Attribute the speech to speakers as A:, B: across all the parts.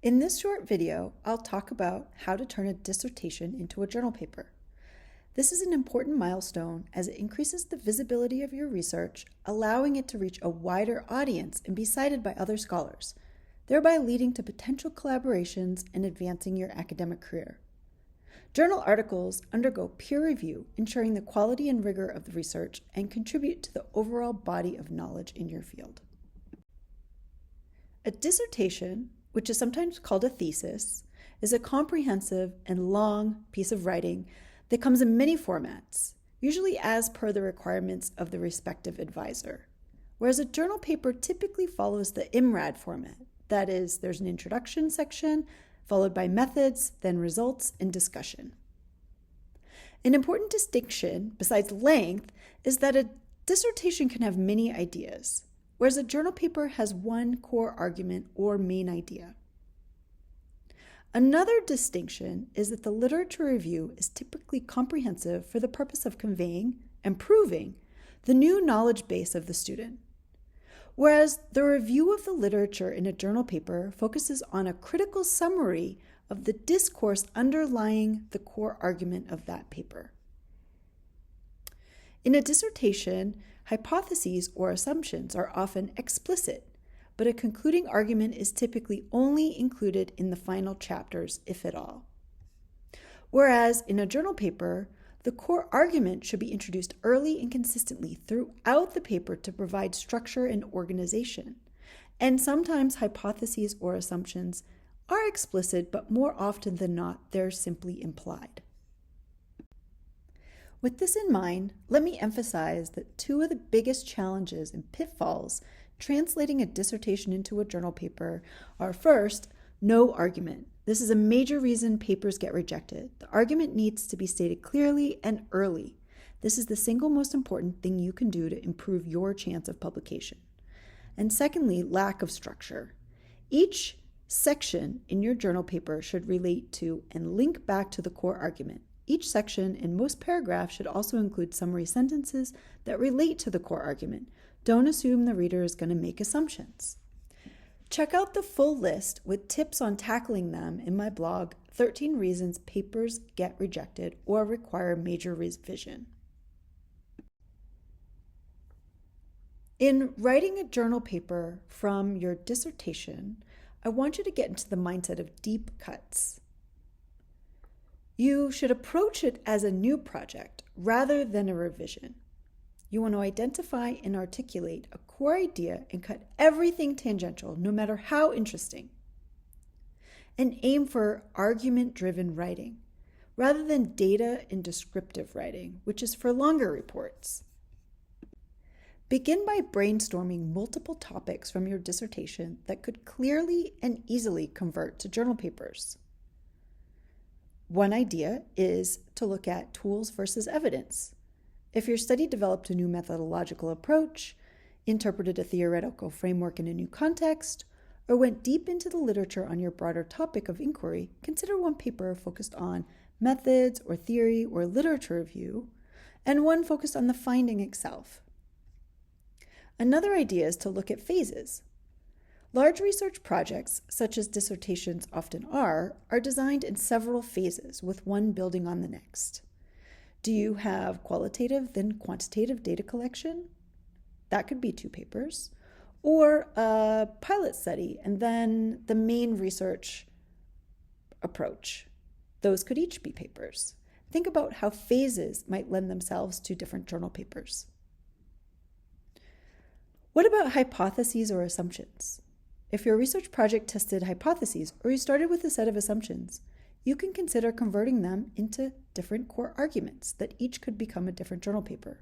A: In this short video, I'll talk about how to turn a dissertation into a journal paper. This is an important milestone as it increases the visibility of your research, allowing it to reach a wider audience and be cited by other scholars, thereby leading to potential collaborations and advancing your academic career. Journal articles undergo peer review, ensuring the quality and rigor of the research and contribute to the overall body of knowledge in your field. A dissertation, which is sometimes called a thesis, is a comprehensive and long piece of writing that comes in many formats, usually as per the requirements of the respective advisor, whereas a journal paper typically follows the IMRAD format. That is, there's an introduction section, followed by methods, then results, and discussion. An important distinction, besides length, is that a dissertation can have many ideas, whereas a journal paper has one core argument or main idea. Another distinction is that the literature review is typically comprehensive for the purpose of conveying and proving the new knowledge base of the student, whereas the review of the literature in a journal paper focuses on a critical summary of the discourse underlying the core argument of that paper. In a dissertation, hypotheses or assumptions are often explicit, but a concluding argument is typically only included in the final chapters, if at all. Whereas in a journal paper, the core argument should be introduced early and consistently throughout the paper to provide structure and organization. And sometimes hypotheses or assumptions are explicit, but more often than not, they're simply implied. With this in mind, let me emphasize that two of the biggest challenges and pitfalls translating a dissertation into a journal paper are, first, no argument. This is a major reason papers get rejected. The argument needs to be stated clearly and early. This is the single most important thing you can do to improve your chance of publication. And secondly, lack of structure. Each section in your journal paper should relate to and link back to the core argument. Each section in most paragraphs should also include summary sentences that relate to the core argument. Don't assume the reader is going to make assumptions. Check out the full list with tips on tackling them in my blog, 13 Reasons Papers Get Rejected or Require Major Revision. In writing a journal paper from your dissertation, I want you to get into the mindset of deep cuts. You should approach it as a new project rather than a revision. You want to identify and articulate a core idea and cut everything tangential, no matter how interesting. And aim for argument-driven writing, rather than data and descriptive writing, which is for longer reports. Begin by brainstorming multiple topics from your dissertation that could clearly and easily convert to journal papers. One idea is to look at tools versus evidence. If your study developed a new methodological approach, interpreted a theoretical framework in a new context, or went deep into the literature on your broader topic of inquiry, consider one paper focused on methods or theory or literature review, and one focused on the finding itself. Another idea is to look at phases. Large research projects, such as dissertations often are designed in several phases, with one building on the next. Do you have qualitative, then quantitative data collection? That could be 2 papers. Or a pilot study, and then the main research approach. Those could each be papers. Think about how phases might lend themselves to different journal papers. What about hypotheses or assumptions? If your research project tested hypotheses, or you started with a set of assumptions, you can consider converting them into different core arguments that each could become a different journal paper.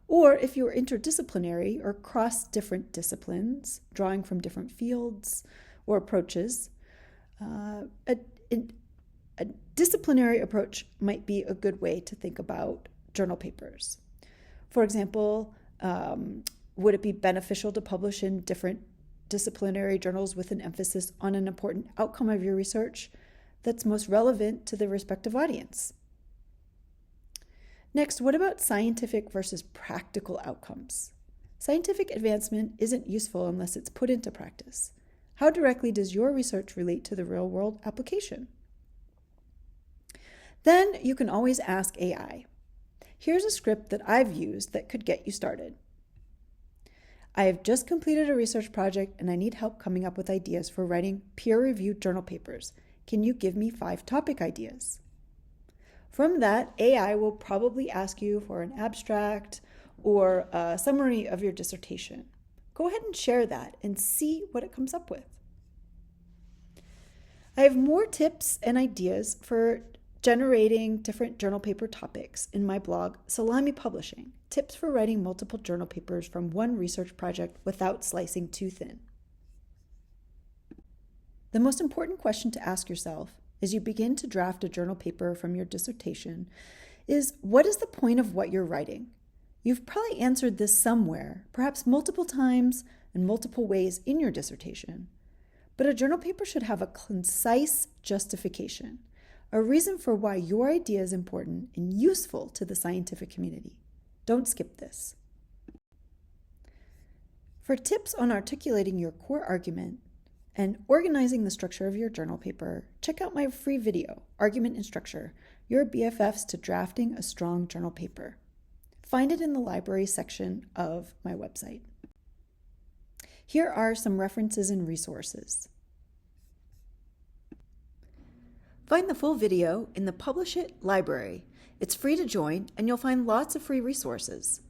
A: Or if you are interdisciplinary or cross different disciplines, drawing from different fields or approaches, a disciplinary approach might be a good way to think about journal papers. For example, would it be beneficial to publish in different disciplinary journals with an emphasis on an important outcome of your research that's most relevant to the respective audience? Next, what about scientific versus practical outcomes? Scientific advancement isn't useful unless it's put into practice. How directly does your research relate to the real-world application? Then you can always ask AI. Here's a script that I've used that could get you started. I have just completed a research project and I need help coming up with ideas for writing peer-reviewed journal papers. Can you give me 5 topic ideas? From that, AI will probably ask you for an abstract or a summary of your dissertation. Go ahead and share that and see what it comes up with. I have more tips and ideas for generating different journal paper topics in my blog, Salami Publishing, tips for writing multiple journal papers from one research project without slicing too thin. The most important question to ask yourself as you begin to draft a journal paper from your dissertation is, what is the point of what you're writing? You've probably answered this somewhere, perhaps multiple times and multiple ways in your dissertation. But a journal paper should have a concise justification, a reason for why your idea is important and useful to the scientific community. Don't skip this. For tips on articulating your core argument and organizing the structure of your journal paper, check out my free video, Argument and Structure, Your BFFs to Drafting a Strong Journal Paper. Find it in the library section of my website. Here are some references and resources. Find the full video in the Publish It library. It's free to join, and you'll find lots of free resources.